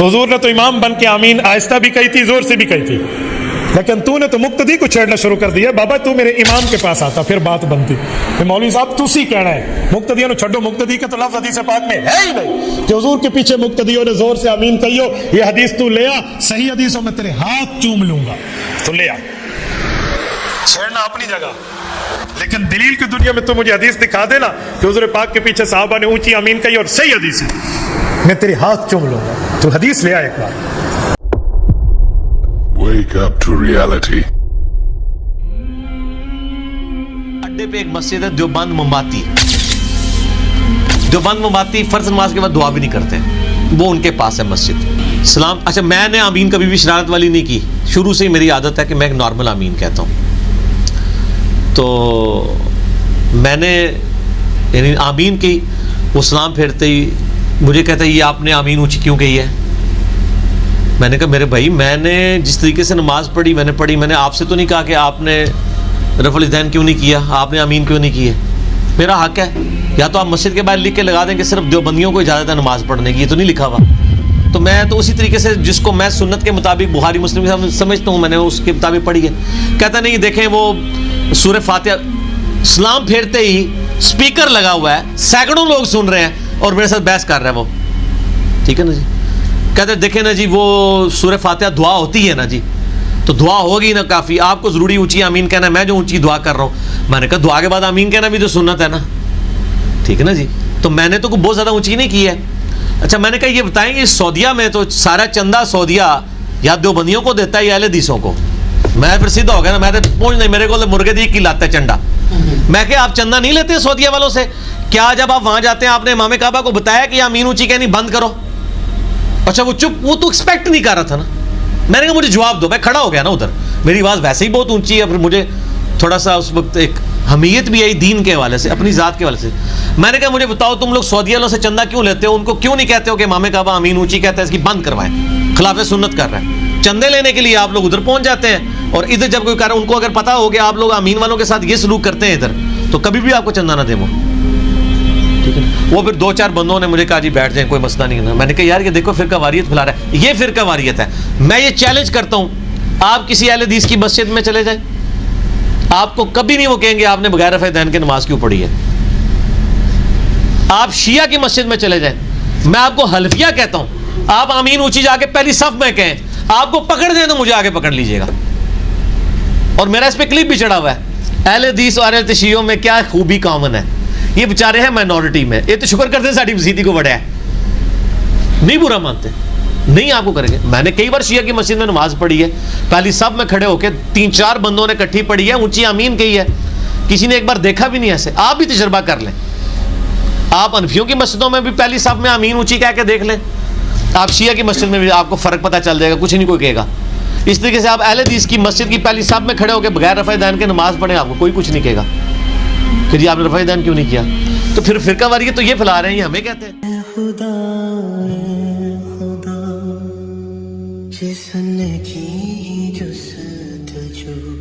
تو حضور نے تو امام بن کے آمین آہستہ بھی کہی تھی، زور سے بھی کہی تھی، لیکن تو نے تو مقتدی کو چھیڑنا شروع کر دیا. بابا تو میرے امام کے پاس آتا پھر بات بنتی. مولوی صاحب تسی کہنا ہے مقتدیوں نے چھڈو، مقتدی کا تو لفظ حدیث پاک میں ہے ہی نہیں کہ حضور کے پیچھے مقتدیوں نے زور سے آمین کہیو. یہ حدیث تو لے آ، صحیح حدیثوں میں تیرے ہاتھ چوم لوں گا. تو لے آ، چھیڑنا اپنی جگہ، لیکن دلیل کی دنیا میں تو مجھے حدیث دکھا دینا کہ حضور پاک کے پیچھے صحابہ نے اونچی آمین کہی اور صحیح حدیث ہے، میں تیرے ہاتھ چوم لوں گا. تو حدیث لے آ ایک بار. Wake up to reality. اڈے پہ ایک مسجد ہے دیوبند مومباتی. دیوبند مومباتی فرض نماز کے بعد دعا بھی نہیں کرتے، وہ ان کے پاس ہے مسجد. سلام. اچھا میں نے آمین کبھی بھی شرارت والی نہیں کی، شروع سے ہی میری عادت ہے کہ میں ایک نارمل آمین کہتا ہوں. تو میں نے یعنی آمین کی، وہ سلام پھیرتے ہی مجھے کہتا ہے یہ آپ نے آمین اونچی کیوں کہی ہے؟ میں نے کہا میرے بھائی میں نے جس طریقے سے نماز پڑھی میں نے آپ سے تو نہیں کہا کہ آپ نے رفع الیدین کیوں نہیں کیا، آپ نے آمین کیوں نہیں کی ہے. میرا حق ہے. یا تو آپ مسجد کے باہر لکھ کے لگا دیں کہ صرف دیوبندیوں کو اجازت ہے نماز پڑھنے کی، یہ تو نہیں لکھا ہوا. تو میں تو اسی طریقے سے جس کو میں سنت کے مطابق بخاری مسلم کے سمجھتا ہوں میں نے اس کے مطابق پڑھی ہے. کہتا نہیں دیکھیں وہ سورہ فاتحہ سلام پھیرتے ہی اسپیکر لگا ہوا ہے، سینکڑوں لوگ سن رہے ہیں اور میرے ساتھ بحث کر رہا ہے وہ. ٹھیک ہے نا جی. کہتے دیکھیں نا جی وہ سورہ فاتحہ دعا ہوتی ہے نا جی، تو دعا ہوگی نا کافی، آپ کو ضروری اونچی آمین کہنا ہے، میں جو اونچی دعا کر رہا ہوں. میں نے کہا دعا کے بعد آمین کہنا بھی تو سنت ہے نا. ٹھیک ہے نا جی. تو میں نے تو بہت زیادہ اونچی نہیں کی ہے. اچھا میں نے کہا یہ بتائیں کہ سعودیہ میں تو سارا چندہ سعودیہ یا دیوبندیوں کو دیتا ہے یا اہل حدیثوں کو. میں پھر سیدھا ہو گیا نا، میں تو پہنچ نہیں، میرے کو مرغے دی کی لاتا ہے چنڈا. میں کہ آپ چندہ نہیں لیتے سعودیہ والوں سے؟ کیا جب آپ وہاں جاتے ہیں آپ نے امام کعبہ کو بتایا کہ آمین اونچی کہنی بند کرو؟ اچھا وہ چپ، وہ تو ایکسپیکٹ نہیں کر رہا تھا نا. میں نے کہا مجھے جواب دو. میں کھڑا ہو گیا نا ادھر، میری آواز ویسے ہی بہت اونچی ہے، پھر مجھے تھوڑا سا اس وقت ایک حمیت بھی آئی دین کے حوالے سے، اپنی ذات کے حوالے سے. میں نے کہا مجھے بتاؤ تم لوگ سعودی والوں سے چندہ کیوں لیتے ہو؟ ان کو کیوں نہیں کہتے ہو کہ امام کعبہ آمین اونچی کہتا ہے اس کی بند کروائیں، خلاف سنت کر رہا ہے. چندے لینے کے لیے آپ لوگ ادھر پہنچ جاتے ہیں، اور ادھر جب کوئی کہہ رہا ہے ان کو اگر پتا ہو کہ آپ لوگ آمین والوں کے ساتھ یہ سلوک کرتے ہیں ادھر، تو کبھی بھی آپ کو چندہ نہ دیں وہ. ٹھیک ہے. وہ پھر دو چار بندوں نے مجھے کہا جی بیٹھ جائیں کوئی مسئلہ نہیں ہے. میں نے کہا یار یہ دیکھو فرقہ واریت پھیلا رہا ہے، یہ فرقہ واریت ہے. میں یہ چیلنج کرتا ہوں آپ کسی اہل حدیث کی مسجد میں چلے جائیں، آپ کو کبھی نہیں وہ کہیں گے آپ نے بغیر رفع دین کے نماز کیوں پڑھی ہے. آپ شیعہ کی مسجد میں چلے جائیں، میں آپ کو حلفیہ کہتا ہوں، آپ آمین اونچی جا کے پہلی صف میں کہیں، آپ کو پکڑ دیں تو مجھے آگے پکڑ لیجئے گا. اور میرا اس پہ کلپ بھی چڑھا ہوا ہے. اہل حدیث اور اہل تشیعوں میں کیا خوبی کامن ہے، یہ بیچارے ہیں مائنورٹی میں، یہ تو شکر کرتے ہیں ساڑی مسیدی کو بڑھا ہے، نہیں برا مانتے، نہیں آپ کو کریں گے. میں نے کئی بار شیعہ کی مسجد میں نماز پڑھی ہے، پہلی صف میں کھڑے ہو کے 3-4 بندوں نے کٹھی پڑھی ہے، اونچی آمین کہی ہے، کسی نے ایک بار دیکھا بھی نہیں ایسے. آپ بھی تجربہ کر لیں، آپ حنفیوں کی مسجدوں میں بھی پہلی صف میں آمین اونچی کہہ کے دیکھ لیں، آپ شیعہ کی مسجد میں بھی آپ کو فرق پتہ چل جائے گا، کچھ نہیں کوئی کہے گا. اس طریقے سے آپ اہل حدیث کی مسجد کی پہلی صف میں کھڑے ہو کے بغیر رفع دین کے نماز پڑھیں، آپ کو کوئی کچھ نہیں کہے گا کہ جی آپ نے رفع دین کیوں نہیں کیا. تو پھر فرقہ واریت تو یہ پھیلا رہے ہیں، یہ ہمیں کہتے ہیں. خدا جس نے کی جستجو